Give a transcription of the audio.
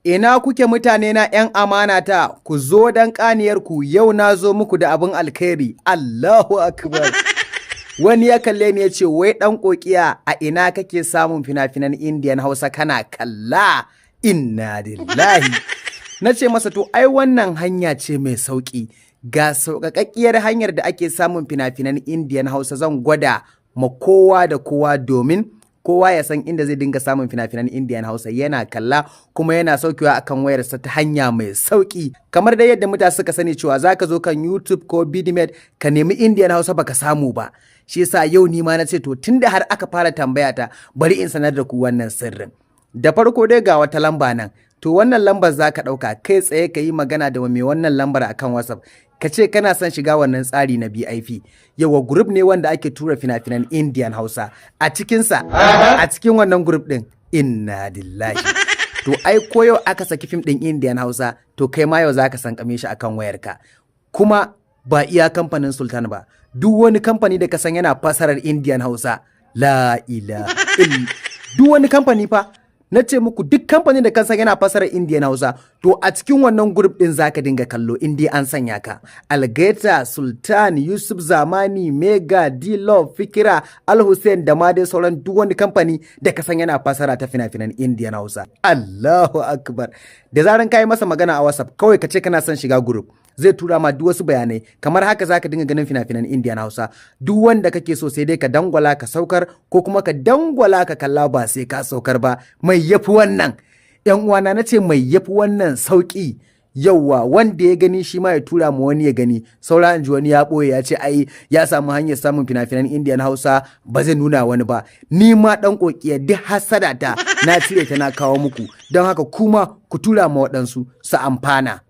Ina kuke mutane na ‘yan amana ta, ku zo don ƙaniyarku, yau na zo muku da abin alkhairi, Allahu Akbar. Wani ya kalle ni ya ce, wai ɗan ƙoƙiya a ina kake samun fina-finan Indiyan Hausa kana kalla? Inna lillahi. Na ce masa to ai wannan hanya ce mai sauƙi, ga sauƙaƙƙiyar hanyar da ake samun fina-finan Indiyan Hausa zan gwada ma kowa da kowa domin kowa ya san inda zai dinga samun fina-finan Indiyan Hausa yana kalla kuma yana saukewa akan wayarsa ta hanya mai sauki. Kamar da yadda mutane suka sani cewa zaka zo kan YouTube ko Vidmate ka nemi Indiyan Hausa baka samu ba. Shi yasa yau ni ma na ce to tunda har aka fara tambaya ta bari in sanar da ku wannan sirrin. Da farko dai ga wata lamba nan. To wannan lambar zaka dauka kai tsaye ka yi magana da mai wannan lambar akan WhatsApp. Ka ce kana son shiga wannan tsari na BIP. Yawa group ne wanda ake tura fina-finan Indiyan Hausa. A cikinsa, a cikin wannan group din, inna lillahi. To ai ko yau aka saki fim din Indiyan Hausa, to kai ma yau zaka san kame shi akan wayarka. Kuma ba iya kamfanin Sultan ba. Duk wani kamfani da ka san yana fasarar Indiyan Hausa, la ilaha illa. Duk wani kamfani fa na ce muku duk kamfanin da kansa yana fasarar Indiyan Hausa, to a cikin wannan group din zaka dinga kallo in dai an sanya ka. Algaita, Sultan, Yusuf Zamani, Mega, D-Love, Fikira, Al-Hussein da ma dai sauran duk wani kamfani da ka san yana fasara ta fina-finan Indiyan Hausa. Allahu Akbar. Da zaran kai masa magana a WhatsApp kawai ka ce kana son shiga group. Zai tura ma duk wasu bayanai kamar haka zaka dinga ganin fina-finan Indiyan Hausa. Duk wanda kake so sai dai ka dangwala ka saukar ko kuma ka dangwala ka kalla ba sai ka saukar ba. Mai yafi wannan. Yan uwana nace mai yafi wannan sauki. Yauwa wanda ya gani shi ma ya tura mu wani ya gani. Saura in ji wani ya boye ya ce ai ya samu hanyar samun fina-finan Indiyan Hausa ba zai nuna wani ba. Ni ma dan kokiya duk hasada ta na cire ta na kawo muku. Don haka kuma ku tura ma waɗansu su amfana.